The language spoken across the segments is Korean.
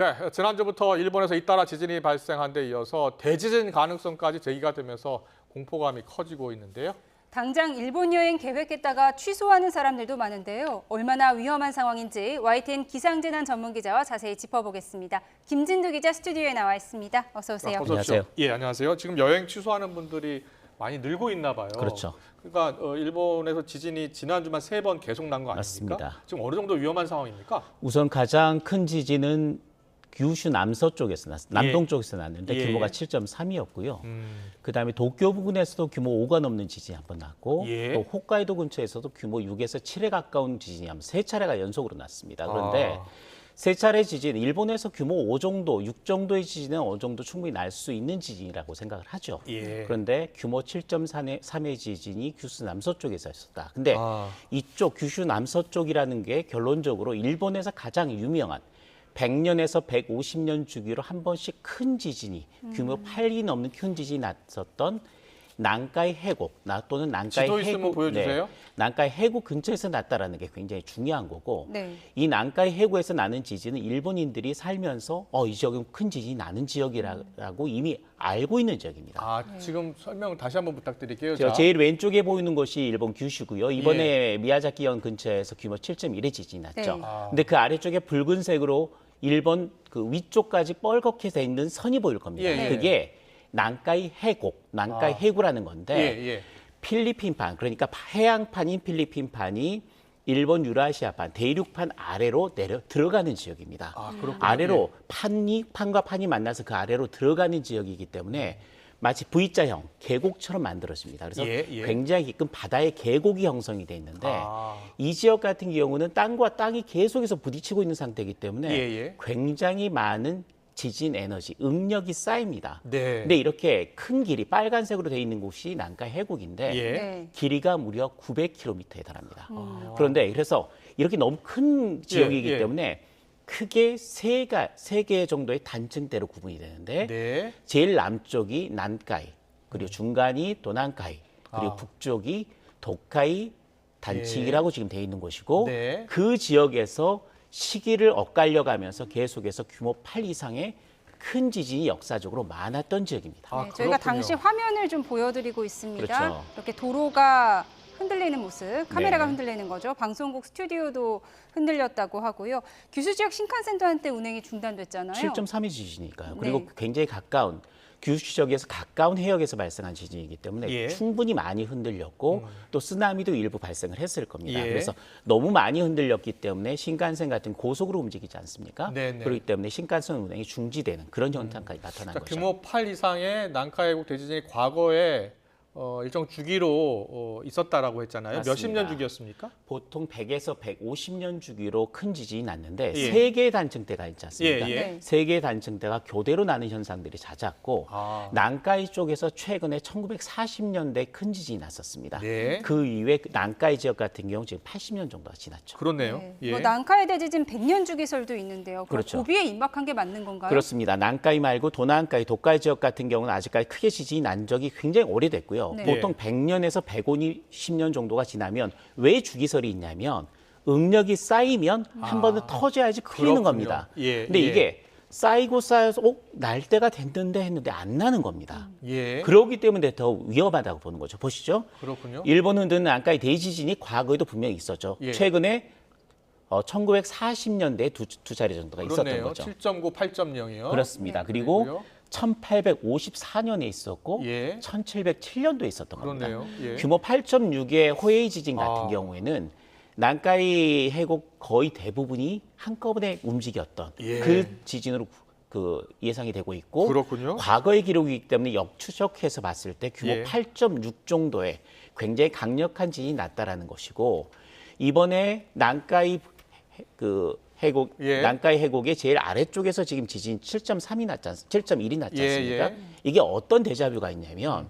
네, 지난주부터 일본에서 잇따라 지진이 발생한 데 이어서 대지진 가능성까지 제기가 되면서 공포감이 커지고 있는데요. 당장 일본 여행 계획했다가 취소하는 사람들도 많은데요. 얼마나 위험한 상황인지 YTN 기상재난 전문 기자와 자세히 짚어보겠습니다. 김진두 기자 스튜디오에 나와 있습니다. 어서 오세요. 안녕하세요. 예, 안녕하세요. 지금 여행 취소하는 분들이 많이 늘고 있나 봐요. 그렇죠. 그러니까 일본에서 지진이 지난주만 3번 계속 난 거 아닙니까? 맞습니다. 지금 어느 정도 위험한 상황입니까? 우선 가장 큰 지진은 규슈 남서쪽에서 남동 쪽에서 났는데 예. 규모가 7.3이었고요. 그다음에 도쿄 부근에서도 규모 5가 넘는 지진이 한 번 났고 예. 또 홋카이도 근처에서도 규모 6에서 7에 가까운 지진이 한 3차례가 연속으로 났습니다. 그런데 세 차례 지진, 일본에서 규모 5 정도, 6 정도의 지진은 어느 정도 충분히 날 수 있는 지진이라고 생각을 하죠. 예. 그런데 규모 7.3의 지진이 규슈 남서쪽에서 있었다. 근데 이쪽 규슈 남서쪽이라는 게 결론적으로 일본에서 가장 유명한 100년에서 150년 주기로 한 번씩 큰 지진이 규모 8이 넘는 큰 지진이 났었던 난카이 해곡 또는 난카이 지도 있으면 해곡, 보여주세요. 난카이 해곡 근처에서 났다라는 게 굉장히 중요한 거고 네. 이 난카이 해곡에서 나는 지진은 일본인들이 살면서 이 지역은 큰 지진이 나는 지역이라고 이미 알고 있는 지역입니다. 지금 설명 다시 한번 부탁드릴게요. 저 제일 왼쪽에 보이는 곳이 일본 규슈고요. 이번에 미야자키현 근처에서 규모 7.1의 지진이 났죠. 네. 근데 그 아래쪽에 붉은색으로 일본 그 위쪽까지 뻘겋게 돼 있는 선이 보일 겁니다. 예, 예. 그게 난카이 해곡, 난카이 해구라는 건데 예. 필리핀판, 그러니까 해양판인 필리핀판이 일본 유라시아판, 대륙판 아래로 들어가는 지역입니다. 그렇군요. 아래로 판과 판이 만나서 그 아래로 들어가는 지역이기 때문에 마치 V자형 계곡처럼 만들어집니다. 그래서 예. 굉장히 깊은 바다의 계곡이 형성이 돼 있는데 이 지역 같은 경우는 땅과 땅이 계속해서 부딪히고 있는 상태이기 때문에 예. 굉장히 많은 지진 에너지, 응력이 쌓입니다. 네. 근데 이렇게 큰 길이 빨간색으로 돼 있는 곳이 난카이 해곡인데 예. 네. 길이가 무려 900km에 달합니다. 그런데 그래서 이렇게 너무 큰 지역이기 예. 때문에 크게 세 개 정도의 단층대로 구분이 되는데 네. 제일 남쪽이 난카이, 그리고 중간이 도난카이, 그리고 북쪽이 도카이 단층이라고 지금 돼 있는 곳이고 네. 그 지역에서 시기를 엇갈려 가면서 계속해서 규모 8 이상의 큰 지진이 역사적으로 많았던 지역입니다. 네, 저희가 그렇군요. 당시 화면을 좀 보여드리고 있습니다. 그렇죠. 이렇게 도로가 흔들리는 모습, 카메라가 네. 흔들리는 거죠. 방송국 스튜디오도 흔들렸다고 하고요. 규슈 지역 신칸센도 한때 운행이 중단됐잖아요. 7.3의 지진이니까요. 그리고 네. 굉장히 가까운 규슈 지역에서 가까운 해역에서 발생한 지진이기 때문에 예. 충분히 많이 흔들렸고 또 쓰나미도 일부 발생을 했을 겁니다. 예. 그래서 너무 많이 흔들렸기 때문에 신칸센 같은 고속으로 움직이지 않습니까? 네네. 그렇기 때문에 신칸센 운행이 중지되는 그런 현상까지 나타난 그러니까 거죠. 규모 8 이상의 난카해곡 대지진이 과거에 일정 주기로 있었다라고 했잖아요. 맞습니다. 몇십 년 주기였습니까? 보통 100에서 150년 주기로 큰 지진이 났는데 예. 세 개의 단층대가 있지 않습니까? 예. 네. 세 개의 단층대가 교대로 나는 현상들이 잦았고 난카이 쪽에서 최근에 1940년대 큰 지진이 났었습니다. 네. 그 이후에 난카이 지역 같은 경우 지금 80년 정도가 지났죠. 그렇네요. 네. 예. 뭐 난카이 대지진 100년 주기설도 있는데요. 그렇죠. 고비에 임박한 게 맞는 건가요? 그렇습니다. 난카이 말고 도난카이, 도카이 지역 같은 경우는 아직까지 크게 지진이 난 적이 굉장히 오래됐고요. 네. 보통 100년에서 150년 정도가 지나면 왜 주기설이 있냐면 응력이 쌓이면 한 번은 터져야지 풀리는 그렇군요. 겁니다. 예, 근데 예. 이게 쌓이고 쌓여서 날 때가 됐는데 했는데 안 나는 겁니다. 예. 그렇기 때문에 더 위험하다고 보는 거죠. 보시죠. 그렇군요. 일본 흔드는 난카이 대지진이 과거에도 분명히 있었죠. 예. 최근에 1940년대에 두 차례 정도가 있었던 그렇네요. 거죠. 7.9, 8.0이요. 그렇습니다. 네. 그리고 그리고요? 1854년에 있었고 예. 1707년도에 있었던 겁니다. 그렇네요. 예. 규모 8.6의 호에이 지진 같은 경우에는 난카이 해곡 거의 대부분이 한꺼번에 움직였던 예. 그 지진으로 예상이 되고 있고 그렇군요. 과거의 기록이기 때문에 역추적해서 봤을 때 규모 예. 8.6 정도의 굉장히 강력한 지진이 났다라는 것이고 이번에 난카이 해곡, 예. 난카이 해곡의 제일 아래쪽에서 지금 지진 7.3이 났지 않습니까? 7.1이 났지 않습니까? 예. 이게 어떤 데자뷰가 있냐면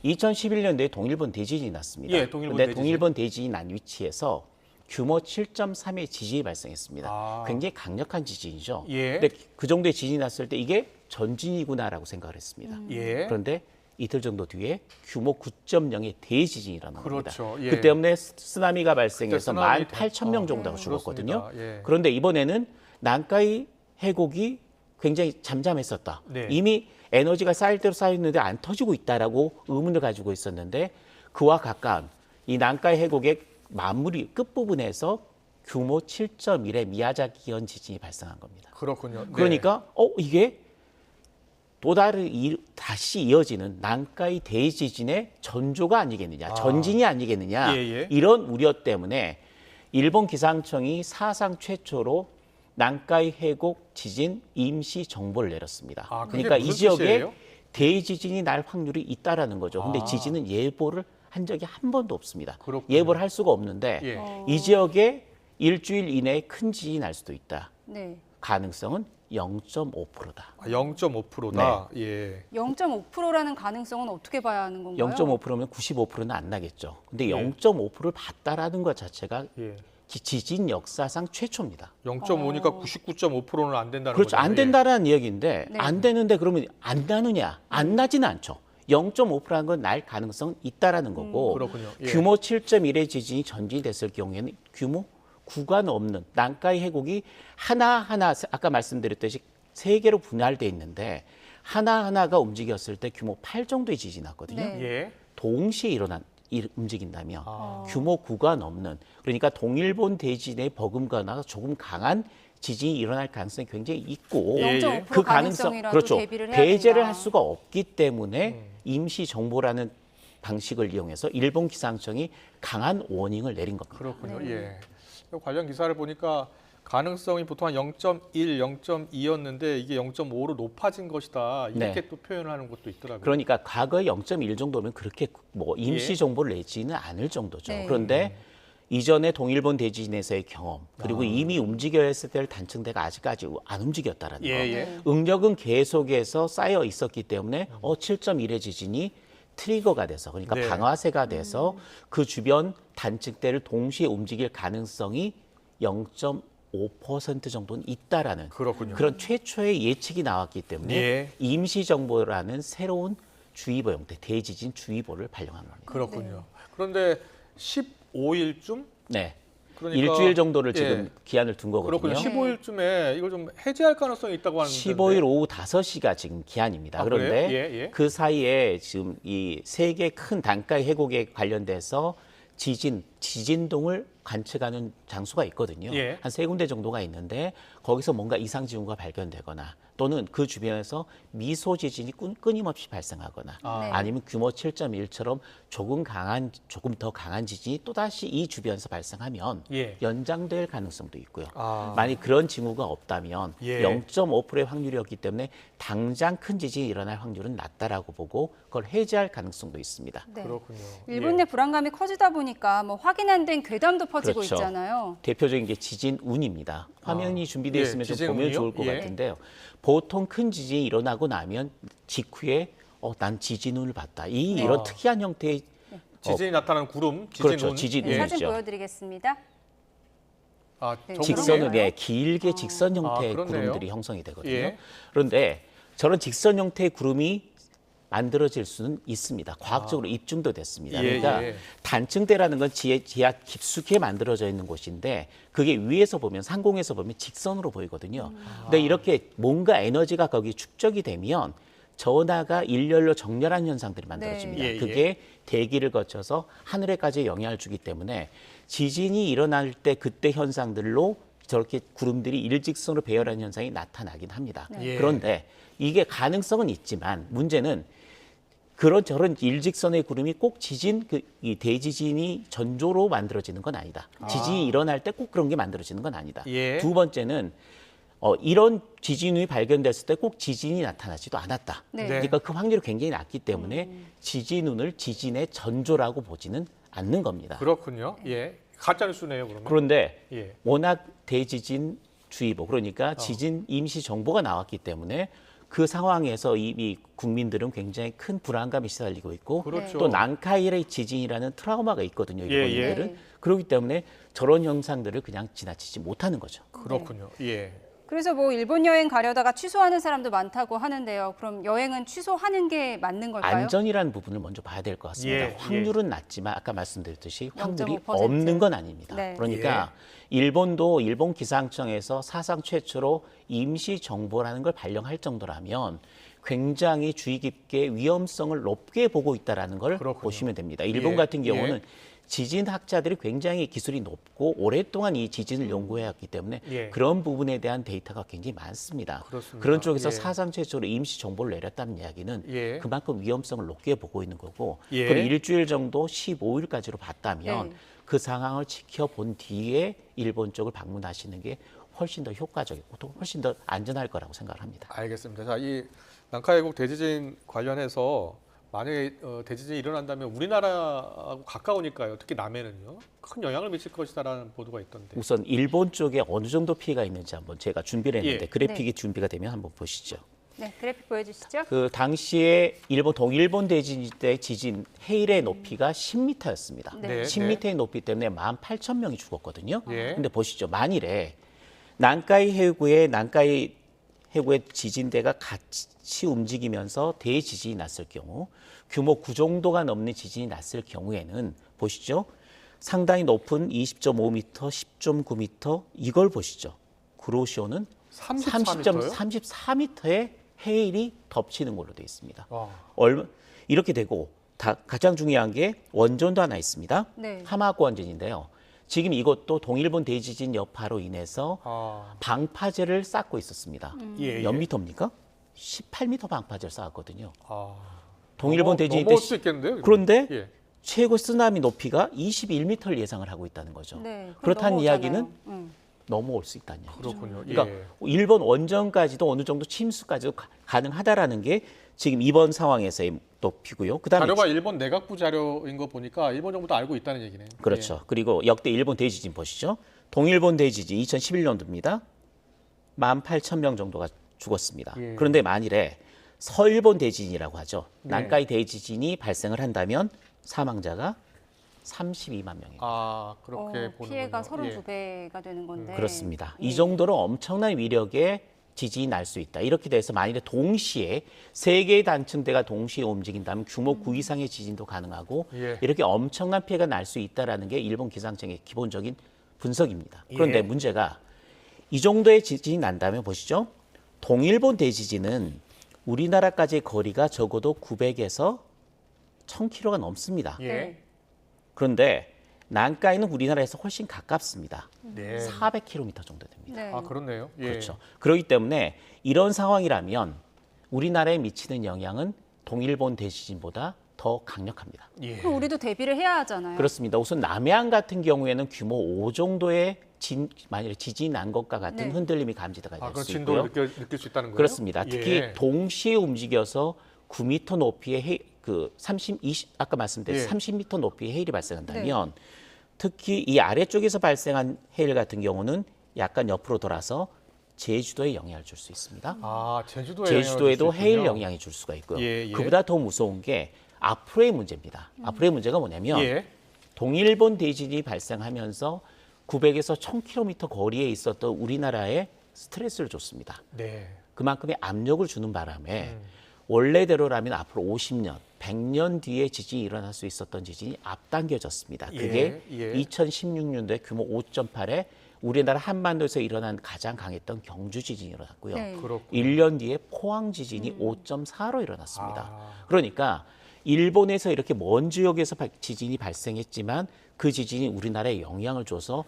2011년도에 동일본 대지진이 났습니다. 예, 동일본 근데 대지진. 동일본 대지진이 난 위치에서 규모 7.3의 지진이 발생했습니다. 굉장히 강력한 지진이죠. 예. 근데 그 정도의 지진이 났을 때 이게 전진이구나라고 생각을 했습니다. 예. 그런데 이틀 정도 뒤에 규모 9.0의 대지진이 일어납니다. 그렇죠. 예. 그 때문에 쓰나미가 발생해서 그때 쓰나미 18,000명 정도가 죽었거든요. 그렇습니다. 예. 그런데 이번에는 난카이 해곡이 굉장히 잠잠했었다. 네. 이미 에너지가 쌓일 대로 쌓였는데 안 터지고 있다라고 의문을 가지고 있었는데 그와 가까운 이 난카이 해곡의 마무리 끝부분에서 규모 7.1의 미야자키현 지진이 발생한 겁니다. 그렇군요. 네. 그러니까 이게 또 다른 다시 이어지는 난카이 대지진의 전조가 아니겠느냐, 전진이 아니겠느냐 예, 예. 이런 우려 때문에 일본 기상청이 사상 최초로 난카이 해곡 지진 임시 정보를 내렸습니다. 그게 그러니까 이 무슨 지역에 뜻이에요? 대지진이 날 확률이 있다라는 거죠. 근데 지진은 예보를 한 적이 한 번도 없습니다. 그렇군요. 예보를 할 수가 없는데 예. 이 지역에 일주일 이내에 큰 지진이 날 수도 있다. 네. 가능성은 0.5%다. 0.5%다. 예. 0.5%라는 가능성은 어떻게 봐야 하는 건가요? 0.5%면 95%는 안 나겠죠. 근데 예. 0.5%를 봤다라는 것 자체가 예. 지진 역사상 최초입니다. 0.5니까 99.5%는 안 된다는 그렇죠. 거죠. 안 된다라는 이야기인데 네. 안 되는데 그러면 안 나느냐? 안 나지는 않죠. 0.5%라는 건 날 가능성 있다라는 거고 그렇군요. 예. 규모 7.1의 지진이 전진이 됐을 경우에는 규모 9가 넘는 난카이 해곡이 하나하나 아까 말씀드렸듯이 세 개로 분할돼 있는데 하나하나가 움직였을 때 규모 8 정도의 지진이 났거든요. 네. 예. 동시에 움직인다면 규모 9가 넘는 그러니까 동일본 대지진의 버금가나 조금 강한 지진이 일어날 가능성이 굉장히 있고 예, 예. 0.5% 그 가능성 가능성이라도 그렇죠. 대비를 해야 배제를 된다. 할 수가 없기 때문에 임시 정보라는 방식을 이용해서 일본 기상청이 강한 워닝을 내린 겁니다. 그렇군요. 네. 예. 관련 기사를 보니까 가능성이 보통 한 0.1, 0.2였는데 이게 0.5로 높아진 것이다. 이렇게 네. 또 표현을 하는 것도 있더라고요. 그러니까 과거에 0.1 정도면 그렇게 뭐 임시 예. 정보를 내지는 않을 정도죠. 네. 그런데 이전에 동일본 대지진에서의 경험 그리고 이미 움직여야 했을 때 단층대가 아직까지 안 움직였다라는 예, 거. 예. 응력은 계속해서 쌓여 있었기 때문에 7.1의 지진이 트리거가 돼서 그러니까 네. 방아쇠가 돼서 그 주변 단층대를 동시에 움직일 가능성이 0.5% 정도는 있다라는 그렇군요. 그런 최초의 예측이 나왔기 때문에 예. 임시정보라는 새로운 주의보 형태, 대지진 주의보를 발령한 겁니다. 그렇군요. 그런데 15일쯤 네. 그러니까 일주일 정도를 지금 예. 기한을 둔 거거든요. 그렇군요. 15일쯤에 이걸 좀 해제할 가능성이 있다고 하는데 15일 오후 5시가 지금 기한입니다. 그런데 그래요? 예, 예. 그 사이에 지금 이 세 개 큰 단가의 해곡에 관련돼서 지진동을 관측하는 장소가 있거든요. 예. 한 세 군데 정도가 있는데 거기서 뭔가 이상 징후가 발견되거나 또는 그 주변에서 미소 지진이 끊임없이 발생하거나 네. 아니면 규모 7.1처럼 조금 더 강한 지진이 또다시 이 주변에서 발생하면 예. 연장될 가능성도 있고요. 아. 만약 그런 징후가 없다면 예. 0.5%의 확률이었기 때문에 당장 큰 지진이 일어날 확률은 낮다라고 보고 그걸 해제할 가능성도 있습니다. 네. 그렇군요. 일본 예. 내 불안감이 커지다 보니까 뭐 확인 안 된 괴담도 퍼지고 그렇죠. 있잖아요. 대표적인 게 지진 운입니다. 화면이 준비되어 예, 있으면 좀 지진 보면 운이요? 좋을 것 예. 같은데요. 보통 큰 지진이 일어나고 나면 직후에 난 지진 운을 봤다. 이런 특이한 형태의 지진이 나타나는 구름, 지진 그렇죠. 운. 지진 네, 운. 사진 있죠. 보여드리겠습니다. 네, 직선을 그런가요? 길게 직선 형태의 그렇네요. 구름들이 형성이 되거든요. 예. 그런데 저런 직선 형태의 구름이 만들어질 수는 있습니다. 과학적으로 입증도 됐습니다. 예, 그러니까 예. 단층대라는 건 지하 깊숙이 만들어져 있는 곳인데 그게 위에서 보면 상공에서 보면 직선으로 보이거든요. 근데 이렇게 뭔가 에너지가 거기 축적이 되면 전하가 일렬로 정렬한 현상들이 만들어집니다. 네. 예, 예. 그게 대기를 거쳐서 하늘에까지 영향을 주기 때문에 지진이 일어날 때 그때 현상들로 저렇게 구름들이 일직선으로 배열하는 현상이 나타나긴 합니다. 예. 그런데 이게 가능성은 있지만 문제는 저런 일직선의 구름이 꼭 이 대지진이 전조로 만들어지는 건 아니다. 지진이 일어날 때 꼭 그런 게 만들어지는 건 아니다. 예. 두 번째는 이런 지진이 발견됐을 때 꼭 지진이 나타나지도 않았다. 네. 그러니까 그 확률이 굉장히 낮기 때문에 지진운을 지진의 전조라고 보지는 않는 겁니다. 그렇군요. 예. 가짜 뉴스네요, 그러면. 그런데 예. 워낙 대지진 주의보 그러니까 지진 임시 정보가 나왔기 때문에 그 상황에서 이미 국민들은 굉장히 큰 불안감이 시달리고 있고 그렇죠. 또 난카이의 지진이라는 트라우마가 있거든요. 예, 일본인들은. 예. 그렇기 때문에 저런 현상들을 그냥 지나치지 못하는 거죠. 그렇군요. 예. 그래서 뭐 일본 여행 가려다가 취소하는 사람도 많다고 하는데요. 그럼 여행은 취소하는 게 맞는 걸까요? 안전이라는 부분을 먼저 봐야 될 것 같습니다. 예, 확률은 낮지만 아까 말씀드렸듯이 확률이 0.5%. 없는 건 아닙니다. 네. 그러니까 일본도 일본 기상청에서 사상 최초로 임시 정보라는 걸 발령할 정도라면 굉장히 주의 깊게 위험성을 높게 보고 있다라는 걸 그렇군요. 보시면 됩니다. 일본 예, 같은 예. 경우는 지진 학자들이 굉장히 기술이 높고 오랫동안 이 지진을 연구해왔기 때문에 예. 그런 부분에 대한 데이터가 굉장히 많습니다. 그렇습니다. 그런 쪽에서 예. 사상 최초로 임시 정보를 내렸다는 이야기는 예. 그만큼 위험성을 높게 보고 있는 거고 예. 그걸 일주일 정도 15일까지로 봤다면 네. 그 상황을 지켜본 뒤에 일본 쪽을 방문하시는 게 훨씬 더 효과적이고 또 훨씬 더 안전할 거라고 생각을 합니다. 알겠습니다. 자, 이 난카이국 대지진 관련해서 만약에 대지진이 일어난다면 우리나라하고 가까우니까요. 특히 남해는요. 큰 영향을 미칠 것이다라는 보도가 있던데. 우선 일본 쪽에 어느 정도 피해가 있는지 한번 제가 준비를 했는데 예. 그래픽이 네. 준비가 되면 한번 보시죠. 네, 그래픽 보여주시죠. 그 당시에 동일본 대지진 때 지진 해일의 높이가 10m였습니다. 네. 10m의 높이 때문에 18,000명이 죽었거든요. 예. 근데 보시죠. 만일에 난카이 해구의 지진대가 같이 움직이면서 대지진이 났을 경우 규모 9 정도가 넘는 지진이 났을 경우에는 보시죠. 상당히 높은 20.5m, 10.9m 이걸 보시죠. 구로시오는 34m 요? 34m의 해일이 덮치는 걸로 되어 있습니다. 와. 이렇게 되고 가장 중요한 게 원전도 하나 있습니다. 네. 하마구 원전인데요. 지금 이것도 동일본 대지진 여파로 인해서 아. 방파제를 쌓고 있었습니다. 예, 예. 몇 미터입니까? 18m 방파제를 쌓았거든요. 아. 동일본 대지진 때 넘어올 수 있겠는데요? 그런데 예. 최고 쓰나미 높이가 21m를 예상을 하고 있다는 거죠. 네, 그럼 그렇다는 넘어오잖아요. 이야기는 넘어올 수 있다는 얘기죠. 그렇군요. 그러니까 예. 일본 원전까지도 어느 정도 침수까지도 가능하다라는 게 지금 이번 상황에서의 높이고요. 그다음에 자료가 일본 내각부 자료인 거 보니까 일본 정부도 알고 있다는 얘기네요. 그렇죠. 그리고 역대 일본 대지진 보시죠. 동일본 대지진 2011년도입니다. 18,000명 정도가 죽었습니다. 예. 그런데 만일에 서일본 대지진이라고 하죠. 네. 난카이 대지진이 발생을 한다면 사망자가 32만 명입니다. 아, 그렇게 보는 피해가 거군요. 예. 32배가 되는 건데. 그렇습니다. 예. 이 정도로 엄청난 위력의 지진이 날 수 있다. 이렇게 돼서 만일에 동시에 세 개의 단층대가 동시에 움직인다면 규모 9 이상의 지진도 가능하고 예. 이렇게 엄청난 피해가 날 수 있다라는 게 일본 기상청의 기본적인 분석입니다. 그런데 예. 문제가 이 정도의 지진이 난다면 보시죠. 동일본 대지진은 우리나라까지의 거리가 적어도 900에서 1000km가 넘습니다. 예. 네. 그런데 난카이는 우리나라에서 훨씬 가깝습니다. 네. 400km 정도 됩니다. 네. 아, 그렇네요. 예. 그렇죠. 그렇기 때문에 이런 상황이라면 우리나라에 미치는 영향은 동일본 대지진보다 더 강력합니다. 예. 그럼 우리도 대비를 해야 하잖아요. 그렇습니다. 우선 남해안 같은 경우에는 규모 5 정도의 만일에 지진이 난 것과 같은 네. 흔들림이 감지가 아, 될 그 수 진도를 있고요. 느낄 수 있다는 거예요? 그렇습니다. 특히 예. 동시에 움직여서 9m 높이의 아까 말씀드린 예. 30m 높이의 해일이 발생한다면 특히 이 아래쪽에서 발생한 해일 같은 경우는 약간 옆으로 돌아서 제주도에 영향을 줄 수 있습니다. 아, 제주도에도 해일 영향이 줄 수가 있고요. 예, 예. 그보다 더 무서운 게 앞으로의 문제입니다. 앞으로의 문제가 뭐냐면 예. 동일본 대지진이 발생하면서 900에서 1000km 거리에 있었던 우리나라에 스트레스를 줬습니다. 네. 그만큼의 압력을 주는 바람에 원래대로라면 앞으로 50년, 100년 뒤에 지진이 일어날 수 있었던 지진이 앞당겨졌습니다. 그게 예. 2016년도에 규모 5.8에 우리나라 한반도에서 일어난 가장 강했던 경주 지진이 일어났고요. 네. 그렇군요. 1년 뒤에 포항 지진이 5.4로 일어났습니다. 아. 그러니까 일본에서 이렇게 먼 지역에서 지진이 발생했지만 그 지진이 우리나라에 영향을 줘서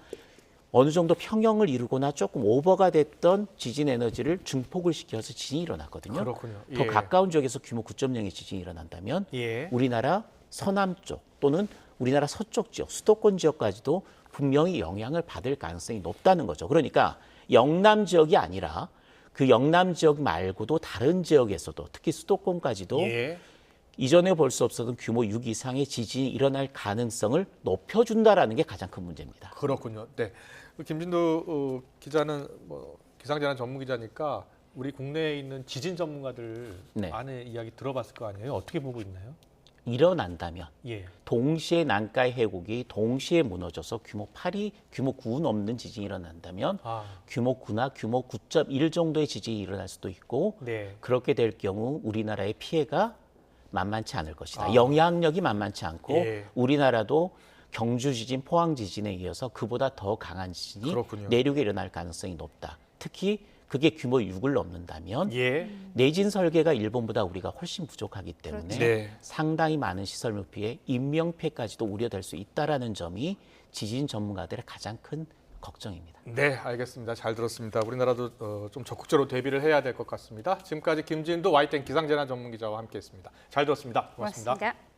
어느 정도 평형을 이루거나 조금 오버가 됐던 지진 에너지를 증폭을 시켜서 지진이 일어났거든요. 그렇군요. 더 예. 가까운 지역에서 규모 9.0의 지진이 일어난다면 예. 우리나라 서남쪽 또는 우리나라 서쪽 지역, 수도권 지역까지도 분명히 영향을 받을 가능성이 높다는 거죠. 그러니까 영남 지역이 아니라 그 영남 지역 말고도 다른 지역에서도 특히 수도권까지도 예. 이전에 볼 수 없었던 규모 6 이상의 지진이 일어날 가능성을 높여준다라는 게 가장 큰 문제입니다. 그렇군요. 네. 김진두 기자는 뭐 기상재난 전문 기자니까 우리 국내에 있는 지진 전문가들 네. 안에 이야기 들어봤을 거 아니에요? 어떻게 보고 있나요? 일어난다면 예. 동시에 난카이 해곡이 동시에 무너져서 규모 8이 규모 9 넘는 지진이 일어난다면 규모 9나 규모 9.1 정도의 지진이 일어날 수도 있고 네. 그렇게 될 경우 우리나라의 피해가 만만치 않을 것이다. 영향력이 만만치 않고 예. 우리나라도 경주 지진, 포항 지진에 이어서 그보다 더 강한 지진이 그렇군요. 내륙에 일어날 가능성이 높다. 특히 그게 규모 6을 넘는다면 예. 내진 설계가 일본보다 우리가 훨씬 부족하기 때문에 그렇죠. 네. 상당히 많은 시설물 피해, 인명 피해까지도 우려될 수 있다라는 점이 지진 전문가들의 가장 큰 걱정입니다. 네, 알겠습니다. 잘 들었습니다. 우리나라도 좀 적극적으로 대비를 해야 될 것 같습니다. 지금까지 김진도 YTN 기상재난 전문기자와 함께했습니다. 잘 들었습니다. 고맙습니다. 고맙습니다.